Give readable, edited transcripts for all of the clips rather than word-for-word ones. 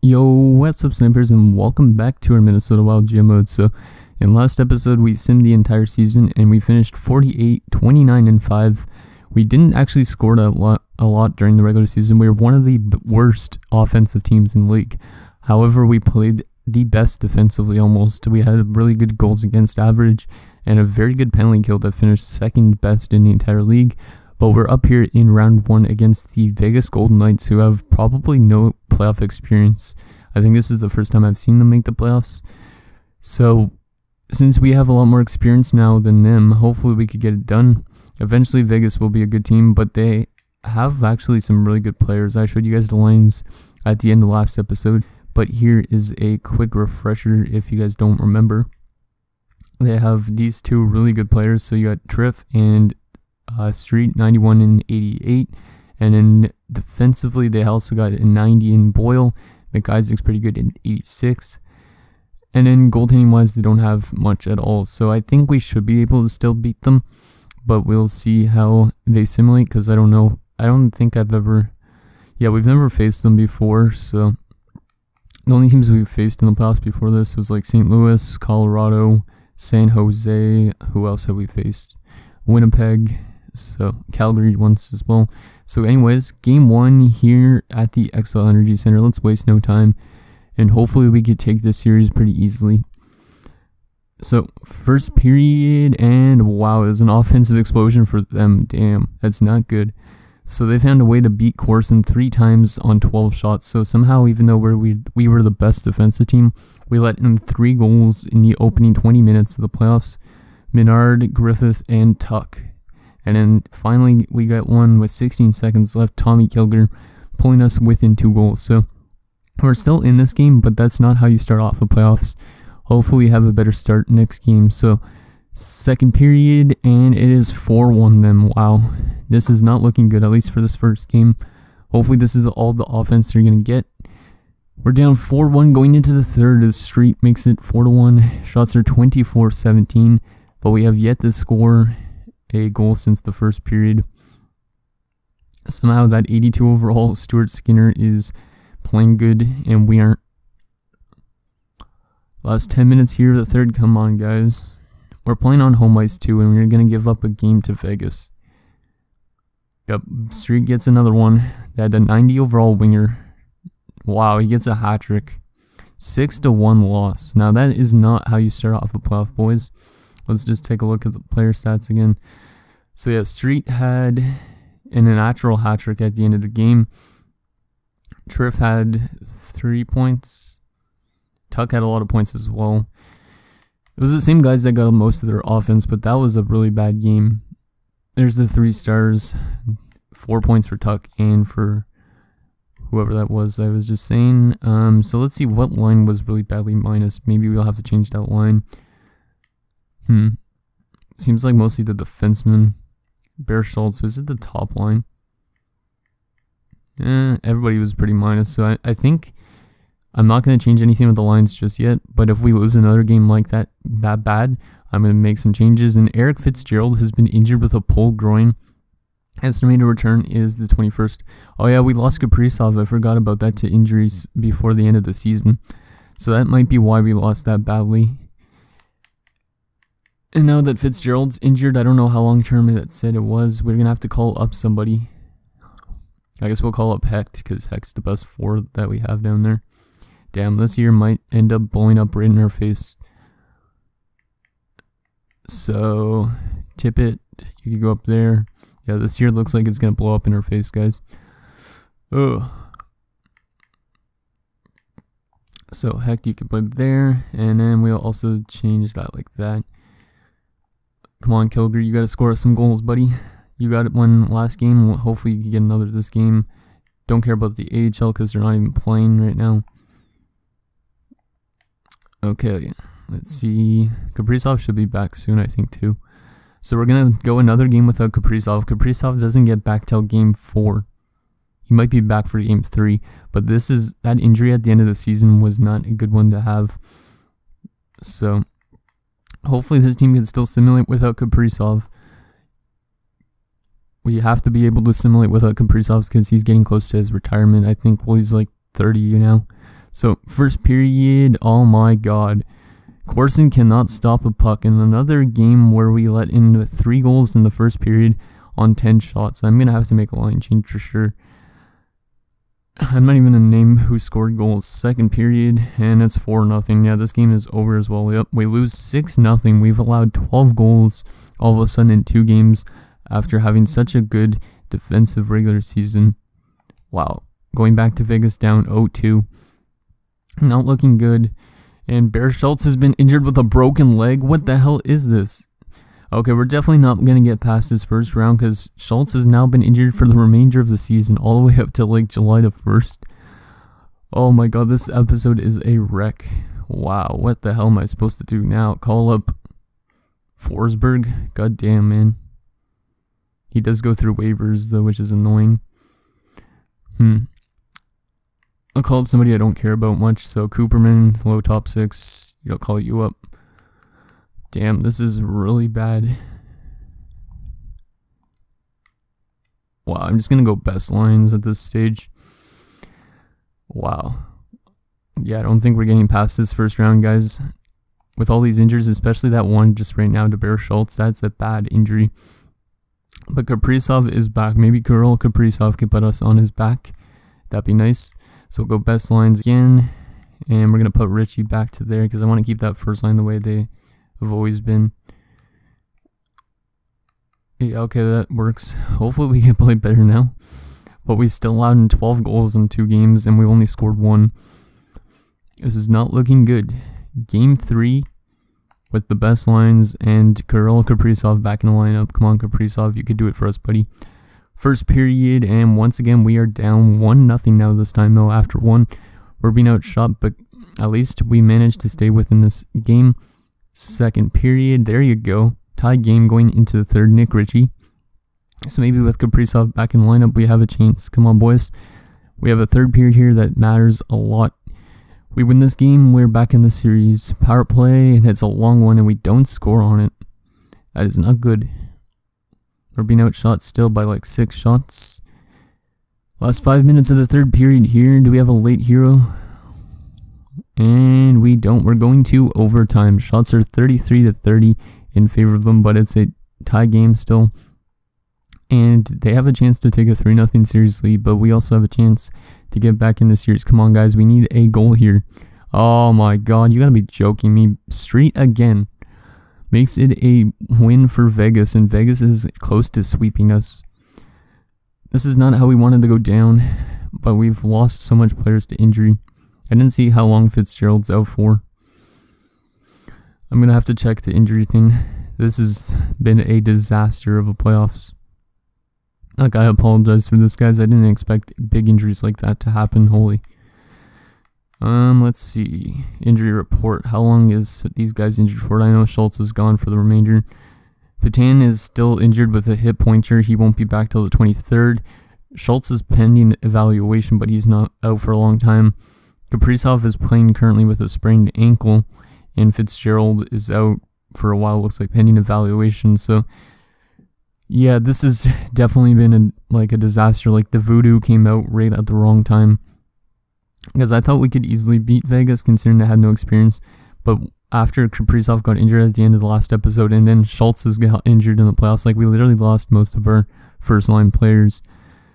Yo, what's up, snipers, and welcome back to our Minnesota Wild GM mode. So, in last episode, we simmed the entire season, and we finished 48, 29, and 5. We didn't actually score a lot during the regular season. We were one of the worst offensive teams in the league. However, we played the best defensively almost. We had really good goals against average, and a very good penalty kill that finished second best in the entire league. But we're up here in round 1 against the Vegas Golden Knights, who have probably no playoff experience. I think this is the first time I've seen them make the playoffs. So, since we have a lot more experience now than them, hopefully we could get it done. Eventually, Vegas will be a good team, but they have actually some really good players. I showed you guys the lines at the end of the last episode, but here is a quick refresher if you guys don't remember. They have these two really good players. So you got Triff and Street, 91 and 88, and then defensively they also got a 90 in Boyle. McIsaac's pretty good in 86, and then goaltending wise they don't have much at all. So I think we should be able to still beat them, but we'll see how they simulate, because I don't know. I don't think I've ever, we've never faced them before. So the only teams we've faced in the playoffs before this was like St. Louis, Colorado, San Jose. Who else have we faced? Winnipeg. So Calgary once as well. So anyways, game 1 here at the XL Energy Center. Let's waste no time, and hopefully we could take this series pretty easily. So first period, and wow, it was an offensive explosion for them. Damn, that's not good. So they found a way to beat Corson 3 times on 12 shots. So somehow, even though we were the best defensive team, we let in 3 goals in the opening 20 minutes of the playoffs. Menard, Griffith, and Tuck. And then finally we got one with 16 seconds left, Tommy Kilger, pulling us within 2 goals. So we're still in this game, but that's not how you start off the playoffs. Hopefully we have a better start next game. So second period, and it is 4-1 then. Wow, this is not looking good, at least for this first game. Hopefully this is all the offense they're going to get. We're down 4-1 going into the third as Street makes it 4-1. Shots are 24-17, but we have yet to score a goal since the first period. Somehow that 82 overall Stuart Skinner is playing good, and we aren't. Last 10 minutes here of the third. Come on, guys. We're playing on home ice too, and we're going to give up a game to Vegas. Yep, Street gets another one. They had a 90 overall winger. Wow, he gets a hat trick. 6-1 loss. Now that is not how you start off a playoff, boys. Let's just take a look at the player stats again. So yeah, Street had a natural hat trick at the end of the game. Triff had 3 points. Tuck had a lot of points as well. It was the same guys that got most of their offense, but that was a really bad game. There's the 3 stars. 4 points for Tuck and for whoever that was I was just saying. So let's see what line was really badly minus. Maybe we'll have to change that line. Seems like mostly the defenseman. Bear Schultz was at the top line. Everybody was pretty minus, so I think I'm not going to change anything with the lines just yet, but if we lose another game like that bad, I'm going to make some changes. And Eric Fitzgerald has been injured with a pulled groin. Estimated return is the 21st. Oh yeah, we lost Kaprizov. I forgot about that to injuries before the end of the season, so that might be why we lost that badly. And now that Fitzgerald's injured, I don't know how long term that said it was. We're going to have to call up somebody. I guess we'll call up Hecht, because Hecht's the best 4 that we have down there. Damn, this year might end up blowing up right in our face. So, Tippett, you can go up there. Yeah, this year looks like it's going to blow up in our face, guys. Oh. So, Hecht, you can play there. And then we'll also change that like that. Come on, Kilger, you got to score us some goals, buddy. You got one last game. Hopefully you can get another this game. Don't care about the AHL because they're not even playing right now. Okay, let's see. Kaprizov should be back soon, I think, too. So we're going to go another game without Kaprizov. Kaprizov doesn't get back till game 4. He might be back for game 3, but that injury at the end of the season was not a good one to have. So hopefully this team can still simulate without Kaprizov. We have to be able to simulate without Kaprizov because he's getting close to his retirement. I think, well, he's like 30 now. So, first period, oh my god. Corson cannot stop a puck in another game where we let in 3 goals in the first period on 10 shots. I'm going to have to make a line change for sure. I'm not even going to name who scored goals. Second period, and it's 4-0. Yeah, this game is over as well. Yep, we lose 6-0. We've allowed 12 goals all of a sudden in 2 games after having such a good defensive regular season. Wow. Going back to Vegas down 0-2. Not looking good. And Bear Schultz has been injured with a broken leg. What the hell is this? Okay, we're definitely not going to get past this first round because Schultz has now been injured for the remainder of the season, all the way up to like July the 1st. Oh my god, this episode is a wreck. Wow, what the hell am I supposed to do now? Call up Forsberg? God damn, man. He does go through waivers though, which is annoying. I'll call up somebody I don't care about much. So Cooperman, low top 6. I'll call you up. Damn, this is really bad. Wow, I'm just going to go best lines at this stage. Wow. Yeah, I don't think we're getting past this first round, guys. With all these injuries, especially that one just right now to Bear Schultz, that's a bad injury. But Kaprizov is back. Maybe Kirill Kaprizov can put us on his back. That'd be nice. So we'll go best lines again. And we're going to put Richie back to there because I want to keep that first line the way they have always been. Yeah, okay, that works. Hopefully we can play better now. But we still allowed in 12 goals in 2 games and we only scored 1. This is not looking good. Game 3 with the best lines and Kirill Kaprizov back in the lineup. Come on, Kaprizov, you could do it for us, buddy. First period, and once again we are down 1-0 now this time though. After 1, we're being outshot, but at least we managed to stay within this game. Second period, there you go. Tie game going into the third. Nick Ritchie. So maybe with Kaprizov back in the lineup, we have a chance. Come on, boys. We have a third period here that matters a lot. We win this game, we're back in the series. Power play, it's a long one, and we don't score on it. That is not good. We're being outshot still by like 6 shots. Last 5 minutes of the third period here. Do we have a late hero? And we don't. We're going to overtime. Shots are 33-30 in favor of them, but it's a tie game still. And they have a chance to take a 3-0 series lead, but we also have a chance to get back in the series. Come on, guys. We need a goal here. Oh, my God. You got to be joking me. Street again. Makes it a win for Vegas, and Vegas is close to sweeping us. This is not how we wanted to go down, but we've lost so much players to injury. I didn't see how long Fitzgerald's out for. I'm going to have to check the injury thing. This has been a disaster of a playoffs. Like, I apologize for this, guys. I didn't expect big injuries like that to happen. Holy. Let's see. Injury report. How long is these guys injured for? I know Schultz is gone for the remainder. Patan is still injured with a hip pointer. He won't be back till the 23rd. Schultz is pending evaluation, but he's not out for a long time. Kaprizov is playing currently with a sprained ankle, and Fitzgerald is out for a while, looks like, pending evaluation. So, yeah, this has definitely been a disaster. Like, the voodoo came out right at the wrong time. Because I thought we could easily beat Vegas, considering they had no experience. But after Kaprizov got injured at the end of the last episode, and then Schultz has got injured in the playoffs, like, we literally lost most of our first-line players.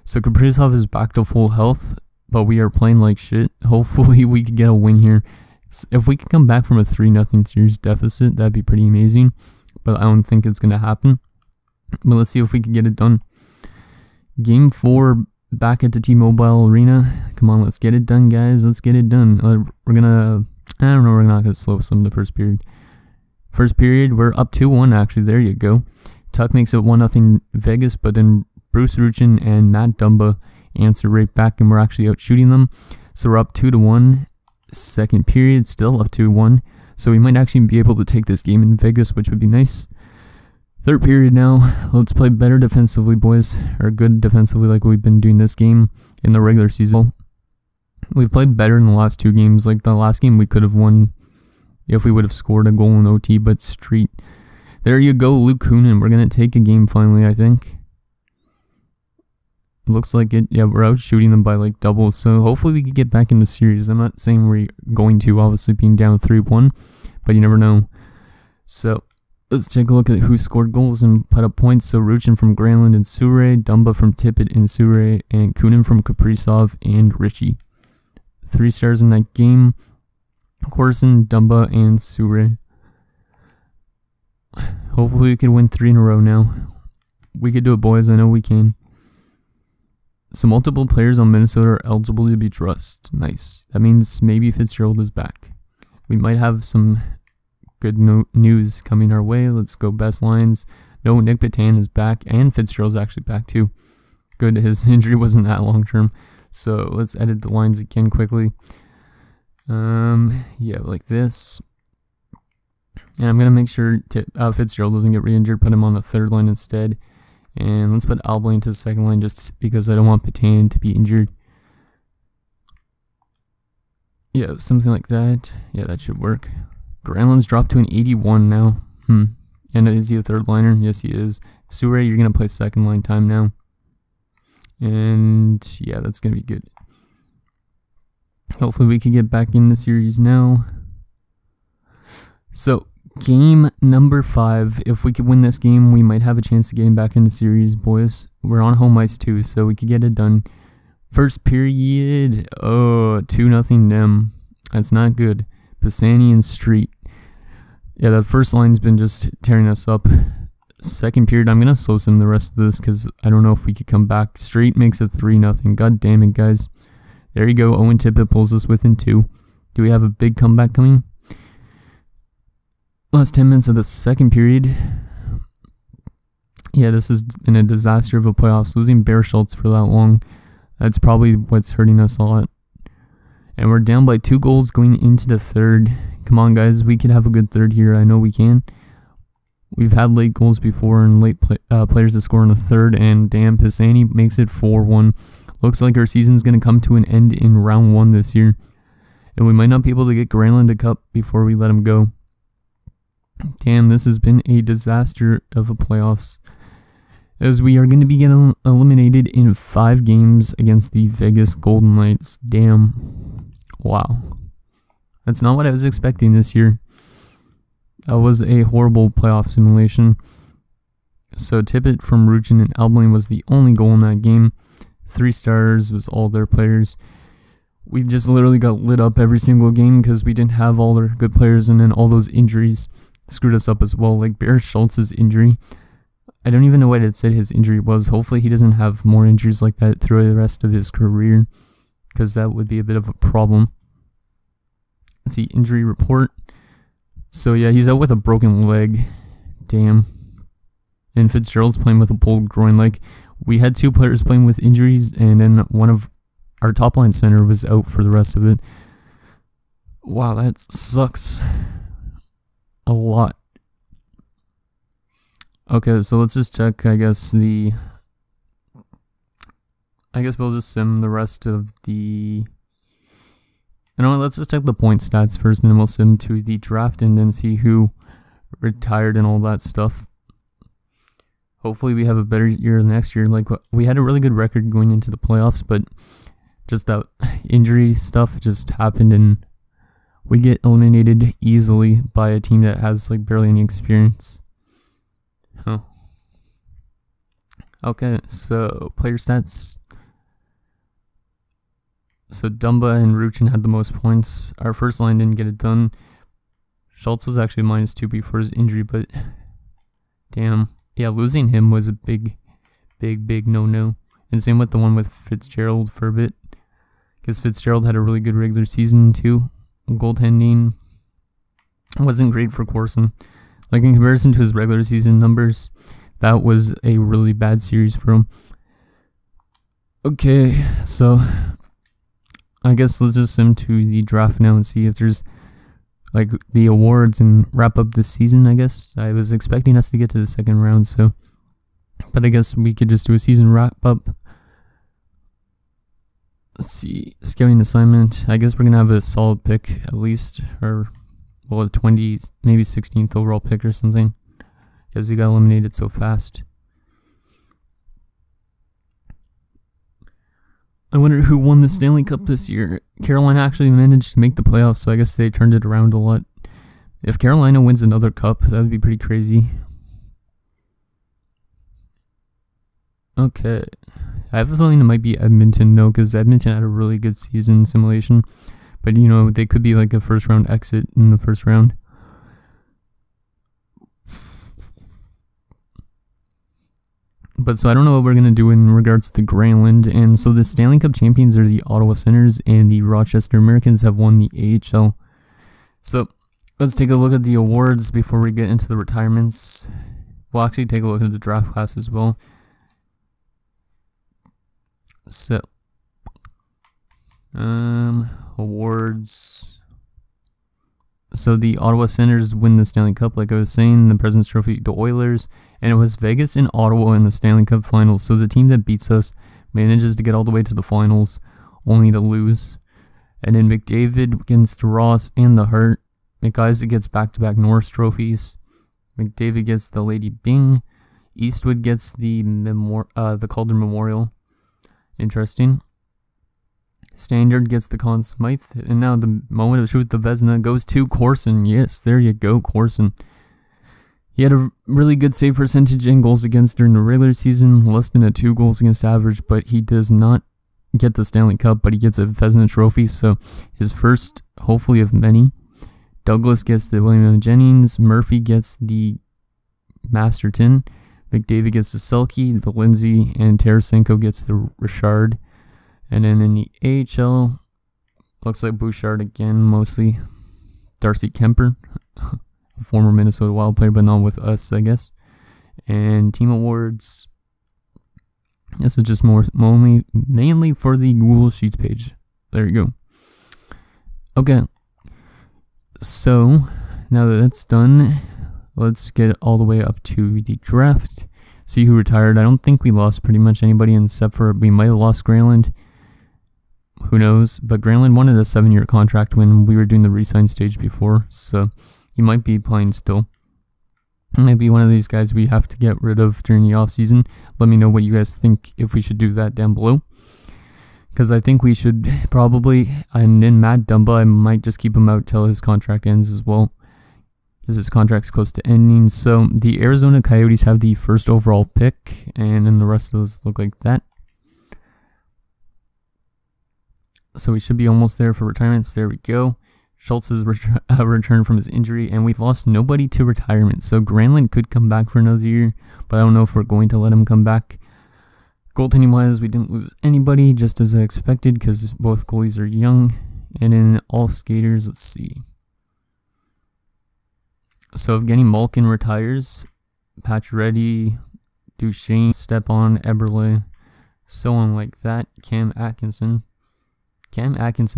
So Kaprizov is back to full health, but we are playing like shit. Hopefully we could get a win here. If we could come back from a 3-0 series deficit, that'd be pretty amazing. But I don't think it's going to happen. But let's see if we can get it done. Game 4, back at the T-Mobile Arena. Come on, let's get it done, guys. Let's get it done. We're going to... I don't know, we're not going to slow some of the first period. First period, we're up 2-1, actually. There you go. Tuck makes it 1-0 Vegas, but then Bruce Ruchin and Matt Dumba answer right back, and we're actually out shooting them. So we're up 2-1. Second period, still up 2-1. So we might actually be able to take this game in Vegas, which would be nice. Third period now. Let's play better defensively, boys. Or good defensively like we've been doing this game in the regular season. We've played better in the last 2 games. Like the last game we could have won if we would have scored a goal in OT, but Street. There you go, Luke Kunin. We're going to take a game finally, I think. Looks like it. Yeah, we're out shooting them by like double. So hopefully we can get back in the series. I'm not saying we're going to, obviously being down 3-1, but you never know. So let's take a look at who scored goals and put up points. So Ruchin from Granlund and Sure, Dumba from Tippett and Sure, and Kunin from Kaprizov and Richie. 3 stars in that game. Corson, Dumba, and Sure. Hopefully we can win 3 in a row now. We could do it, boys. I know we can. So multiple players on Minnesota are eligible to be dressed. Nice. That means maybe Fitzgerald is back. We might have some good news coming our way. Let's go best lines. No, Nick Patan is back, and Fitzgerald's actually back too. Good, his injury wasn't that long term. So let's edit the lines again quickly. Yeah, like this. And I'm gonna make sure Fitzgerald doesn't get re-injured. Put him on the 3rd line instead. And let's put Albany to the 2nd line just because I don't want Patan to be injured. Yeah, something like that. Yeah, that should work. Granlund's dropped to an 81 now. And is he a 3rd liner? Yes, he is. Sure, you're going to play 2nd line time now. And yeah, that's going to be good. Hopefully we can get back in the series now. So, game number 5. If we could win this game, we might have a chance of getting back in the series, boys. We're on home ice too, so we could get it done. First period. Oh, 2-0 them. That's not good. Pisani and Street. Yeah, that first line's been just tearing us up. Second period, I'm going to slow sim the rest of this because I don't know if we could come back. Street makes it 3-0. God damn it, guys. There you go. Owen Tippett pulls us within 2. Do we have a big comeback coming? Last 10 minutes of the second period. Yeah, this has been a disaster of a playoffs. Losing Bear Schultz for that long, that's probably what's hurting us a lot. And we're down by 2 goals going into the 3rd. Come on, guys. We can have a good 3rd here. I know we can. We've had late goals before and late players to score in the 3rd. And damn, Pisani makes it 4-1. Looks like our season's going to come to an end in round 1 this year. And we might not be able to get Granlund a cup before we let him go. Damn, this has been a disaster of a playoffs. As we are going to be getting eliminated in 5 games against the Vegas Golden Knights. Damn. Wow. That's not what I was expecting this year. That was a horrible playoff simulation. So Tippett from Ruchin and Albany was the only goal in that game. 3 stars was all their players. We just literally got lit up every single game because we didn't have all their good players, and then all those injuries screwed us up as well. Like Bear Schultz's injury. I don't even know what it said his injury was. Hopefully he doesn't have more injuries like that throughout the rest of his career, because that would be a bit of a problem. Let's see, injury report. So yeah, he's out with a broken leg. Damn. And Fitzgerald's playing with a pulled groin. Like, we had 2 players playing with injuries, and then one of our top line center was out for the rest of it. Wow, that sucks a lot. Okay, so let's just check, I guess we'll just sim the rest of the... You know what, let's just check the point stats first, and then we'll sim to the draft and then see who retired and all that stuff. Hopefully we have a better year next year. Like, we had a really good record going into the playoffs, but just that injury stuff just happened, and we get eliminated easily by a team that has like barely any experience. Huh. Okay, so player stats. So Dumba and Ruchin had the most points. Our first line didn't get it done. Schultz was actually -2 before his injury, but damn. Yeah, losing him was a big no-no. And same with the one with Fitzgerald for a bit. Because Fitzgerald had a really good regular season too. Goaltending wasn't great for Corson. Like, in comparison to his regular season numbers, that was a really bad series for him. Okay, so I guess let's just sim to the draft now and see if there's like the awards and wrap up this season, I guess. I was expecting us to get to the 2nd round, so, but I guess we could just do a season wrap up. Let's see, scouting assignment. I guess we're gonna have a solid pick at least, or well, a 20s, maybe 16th overall pick or something, because we got eliminated so fast. I wonder who won the Stanley Cup this year. Carolina actually managed to make the playoffs, so I guess they turned it around a lot. If Carolina wins another cup, that would be pretty crazy. Okay. I have a feeling it might be Edmonton, though, because Edmonton had a really good season simulation. But, you know, they could be like a first-round exit in the first round. But so I don't know what we're going to do in regards to Granlund. And so the Stanley Cup champions are the Ottawa Senators, and the Rochester Americans have won the AHL. So let's take a look at the awards before we get into the retirements. We'll actually take a look at the draft class as well. So, awards. So the Ottawa Senators win the Stanley Cup, like I was saying, the President's Trophy, the Oilers, and it was Vegas and Ottawa in the Stanley Cup Finals. So the team that beats us manages to get all the way to the finals, only to lose. And then McDavid against Ross and the Hart. McIsaac gets back-to-back Norris trophies. McDavid gets the Lady Byng. Eastwood gets the Calder Memorial. Interesting. Standard gets the Conn Smythe. And now the moment of truth, the Vezina goes to Corson. Yes, there you go, Corson. He had a really good save percentage and goals against during the regular season. Less than a 2 goals against average, but he does not get the Stanley Cup, but he gets a Vezina trophy. So his first, hopefully, of many. Douglas gets the William Jennings. Murphy gets the Masterton. McDavid gets the Selke, the Lindsay, and Tarasenko gets the Richard. And then in the AHL, looks like Bouchard again, mostly. Darcy Kemper, a former Minnesota Wild player, but not with us, I guess. And team awards. This is just mainly for the Google Sheets page. There you go. Okay. So, now that that's done, let's get all the way up to the draft. See who retired. I don't think we lost pretty much anybody except for we might have lost Granlund. Who knows? But Granlund wanted a 7-year contract when we were doing the re-sign stage before. So, he might be playing still. He might be one of these guys we have to get rid of during the offseason. Let me know what you guys think if we should do that down below. Because I think we should probably, and then Matt Dumba, I might just keep him out till his contract ends as well. Because his contract's close to ending. So the Arizona Coyotes have the first overall pick, and then the rest of those look like that. So we should be almost there for retirements. There we go. Schultz's return from his injury, and we've lost nobody to retirement. So Granlund could come back for another year, but I don't know if we're going to let him come back. Goaltending wise, we didn't lose anybody, just as I expected, because both goalies are young. And in all skaters, let's see. So Evgeny Malkin retires. Pacioretty, Duchesne, Stepan, Eberle, so on like that. Cam Atkinson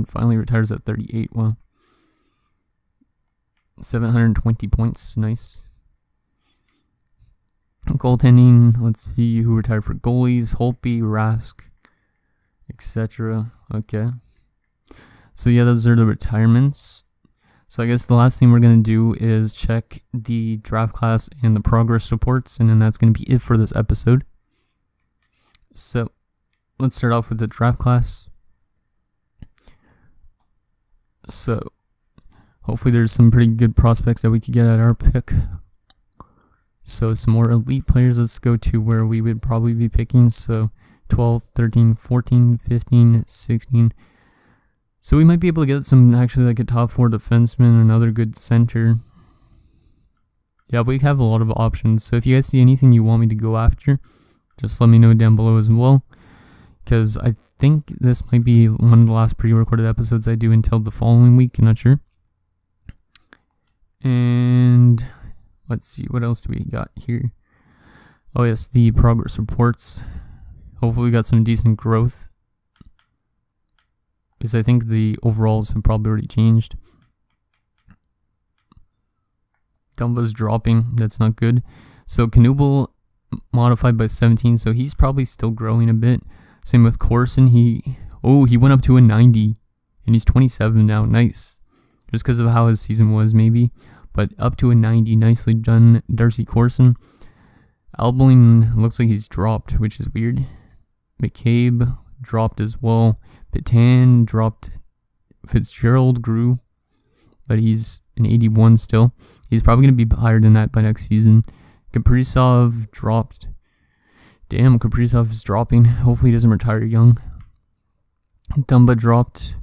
finally retires at 38. Wow. 720 points. Nice. Goaltending, let's see who retired for goalies. Holtby, Rask, etc. Okay. So yeah, those are the retirements. So I guess the last thing we're going to do is check the draft class and the progress reports, and then that's going to be it for this episode. So let's start off with the draft class. So hopefully there's some pretty good prospects that we could get at our pick. So some more elite players, let's go to where we would probably be picking. So 12, 13, 14, 15, 16. So we might be able to get some actually like a top 4 defenseman, another good center. Yeah, we have a lot of options. So if you guys see anything you want me to go after, just let me know down below as well. Because I think this might be one of the last pre-recorded episodes I do until the following week. I'm not sure. And let's see, what else do we got here? Oh yes, the progress reports. Hopefully we got some decent growth. Because I think the overalls have probably already changed. Dumba's dropping, that's not good. So Knubel modified by 17, so he's probably still growing a bit. Same with Corson, he went up to a 90. And he's 27 now, nice. Just because of how his season was maybe. But up to a 90, nicely done, Darcy Corson. Albeling looks like he's dropped, which is weird. McCabe, dropped as well. Petan dropped. Fitzgerald grew, but he's an 81 still. He's probably going to be higher than that by next season. Kaprizov dropped. Damn, Kaprizov is dropping. Hopefully he doesn't retire young. Dumba dropped.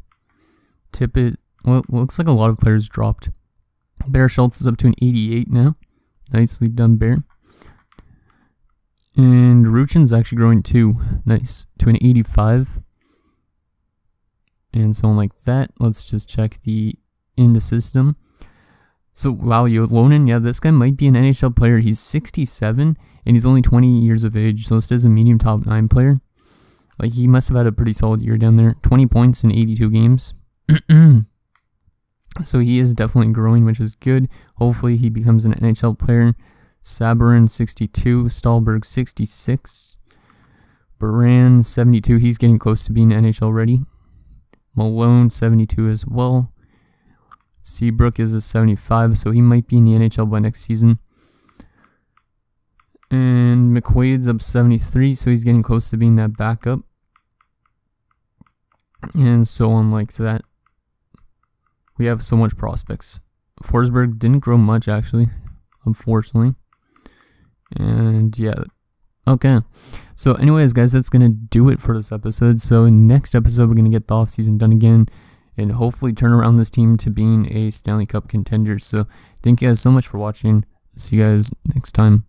Tippett. Well, looks like a lot of players dropped. Bear Schultz is up to an 88 now. Nicely done, Bear. And Ruchin's actually growing too. Nice. To an 85. And so on like that. Let's just check in the system. So, wow, Yolonen, yeah, this guy might be an NHL player. He's 67, and he's only 20 years of age. So this is a medium top 9 player. Like, he must have had a pretty solid year down there. 20 points in 82 games. So he is definitely growing, which is good. Hopefully he becomes an NHL player. Sabourin, 62. Stahlberg, 66. Baran, 72. He's getting close to being NHL ready. Malone, 72 as well. Seabrook is a 75, so he might be in the NHL by next season. And McQuaid's up 73, so he's getting close to being that backup. And so on like that. We have so much prospects. Forsberg didn't grow much, actually, unfortunately. And yeah, okay. So anyways, guys, that's going to do it for this episode. So in next episode, we're going to get the offseason done again and hopefully turn around this team to being a Stanley Cup contender. So thank you guys so much for watching. See you guys next time.